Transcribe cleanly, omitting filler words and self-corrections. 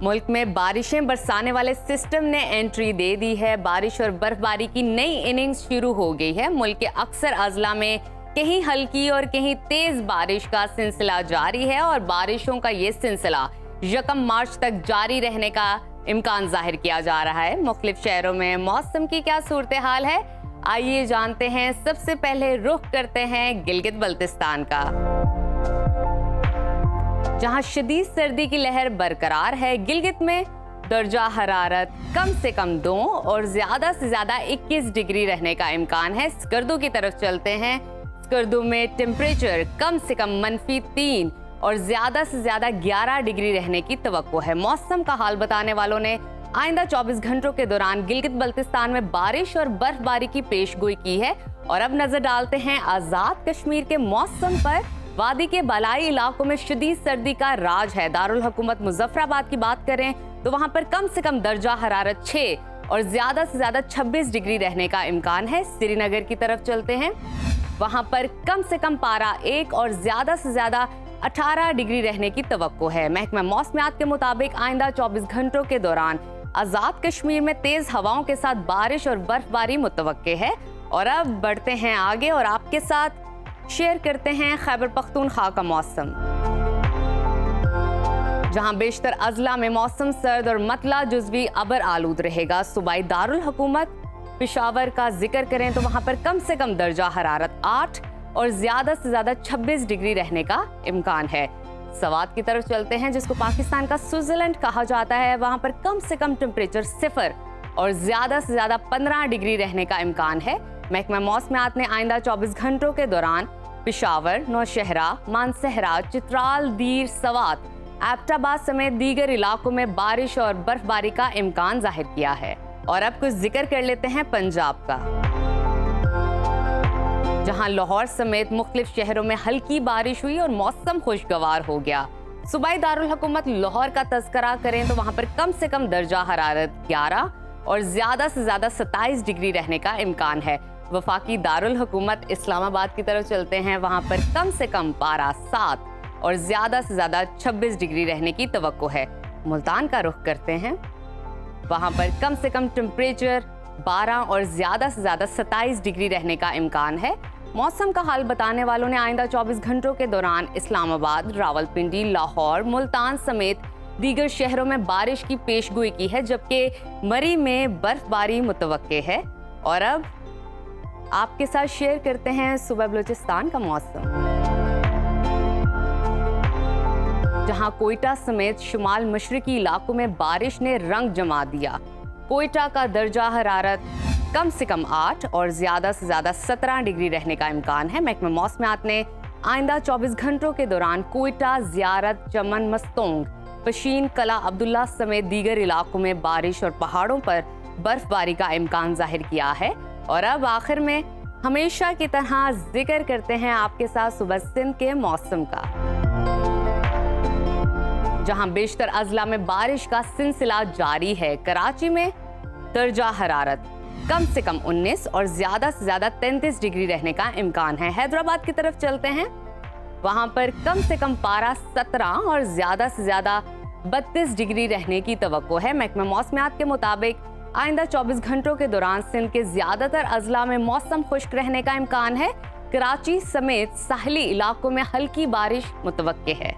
मुल्क में बारिशें बरसाने वाले सिस्टम ने एंट्री दे दी है। बारिश और बर्फबारी की नई इनिंग्स शुरू हो गई है। मुल्क के अक्सर अजला में कहीं हल्की और कहीं तेज बारिश का सिलसिला जारी है और बारिशों का ये सिलसिला 1 मार्च तक जारी रहने का इम्कान जाहिर किया जा रहा है। मुख्तलिफ शहरों में मौसम की क्या सूरत हाल है, आइए जानते हैं। सबसे पहले रुख करते हैं गिलगित बल्तिस्तान का, जहां शदीद सर्दी की लहर बरकरार है। गिलगित में दर्जा हरारत कम से कम 2 और ज्यादा से ज्यादा 21 डिग्री रहने का इम्कान है। स्कर्दू की तरफ चलते हैं। स्कर्दू में टेम्परेचर कम से कम -3 और ज्यादा से ज्यादा 11 डिग्री रहने की तवक्को है। मौसम का हाल बताने वालों ने आइंदा 24 घंटों के दौरान गिलगित बल्तिस्तान में बारिश और बर्फबारी की पेशगोई की है। और अब नजर डालते हैं आजाद कश्मीर के मौसम पर। वादी के बालाई इलाकों में शदीद सर्दी का राज है। दारुल हुकूमत मुजफ्फराबाद की बात करें तो वहां पर कम से कम दर्जा हरारत 6 और ज्यादा से ज्यादा 26 डिग्री रहने का इम्कान है। श्रीनगर की तरफ चलते हैं, वहां पर कम से कम पारा 1 और ज्यादा से ज्यादा 18 डिग्री रहने की तवक्को है। महकमा मौसमियात के मुताबिक आइंदा 24 घंटों के दौरान आजाद कश्मीर में तेज हवाओं के साथ बारिश और बर्फबारी मुतवक्के है। और अब बढ़ते हैं आगे और आपके साथ शेयर करते हैं खैबर पख्तूनख्वा का मौसम, जहां बेशतर अजला में मौसम सर्द और मतला जुज़वी अबर आलूद रहेगा। सूबाई दारुल हुकूमत पेशावर का जिक्र करें तो वहां पर कम से कम दर्जा हरारत 8 और ज्यादा से ज्यादा 26 डिग्री रहने का इम्कान है। सवात की तरफ चलते हैं, जिसको पाकिस्तान का स्विट्जरलैंड कहा जाता है। वहां पर कम से कम टेम्परेचर 0 और ज्यादा से ज्यादा 15 डिग्री रहने का इम्कान है। महकमा मौसमियात ने आइंदा 24 घंटों के दौरान पेशावर, नौशहरा, मानसहरा, चित्राल, दीर, सवात, एबटाबाद समेत दीगर इलाकों में बारिश और बर्फबारी का इम्कान जाहिर किया है। और अब कुछ जिक्र कर लेते हैं पंजाब का, जहां लाहौर समेत मुख्तलिफ शहरों में हल्की बारिश हुई और मौसम खुशगवार हो गया। सूबाई दारुल हुकूमत लाहौर का तज़किरा करें तो वहां पर कम से कम दर्जा हरारत 11 और ज्यादा से ज्यादा 27 डिग्री रहने का इम्कान है। वफाकी दारुल हुकूमत इस्लामाबाद की तरफ चलते हैं, वहां पर कम से कम पारा 7 और ज्यादा से ज्यादा 26 डिग्री रहने की तवक्को है। मुल्तान का रुख करते हैं, वहां पर कम से कम टेम्परेचर 12 और ज्यादा से ज्यादा 27 डिग्री रहने का इम्कान है। मौसम का हाल बताने वालों ने आइंदा 24 घंटों के दौरान इस्लामाबाद, रावलपिंडी, लाहौर, मुल्तान समेत दीगर शहरों में बारिश की पेशगोई की है, जबकि मरी में बर्फबारी मुतवक्के है। और अब आपके साथ शेयर करते हैं सूबा बलूचिस्तान का मौसम, जहां कोयटा समेत शुमाल मशरकी इलाकों में बारिश ने रंग जमा दिया। कोयटा का दर्जा हरारत कम से कम 8 और ज्यादा से ज्यादा 17 डिग्री रहने का इम्कान है। महकमा मौसमियात ने आइंदा 24 घंटों के दौरान कोयटा, ज़ियारत, चमन, मस्तोंग, पशीन, कला अब्दुल्ला समेत दीगर इलाकों में बारिश और पहाड़ों पर बर्फबारी का इम्कान जाहिर किया है। और अब आखिर में हमेशा की तरह जिक्र करते हैं आपके साथ सुबह सिंध के मौसम का, जहां बेशतर अजला में बारिश का सिलसिला जारी है। कराची में दर्जा हरारत कम से कम 19 और ज्यादा से ज्यादा 33 डिग्री रहने का इम्कान है। हैदराबाद की तरफ चलते हैं, वहां पर कम से कम पारा 17 और ज्यादा से ज्यादा 32 डिग्री रहने की तवक्को है। महकमा मौसमियात के मुताबिक आइंदा 24 घंटों के दौरान सिंध के ज्यादातर अजला में मौसम खुश्क रहने का इम्कान है। कराची समेत साहली इलाकों में हल्की बारिश मुतवक्के है।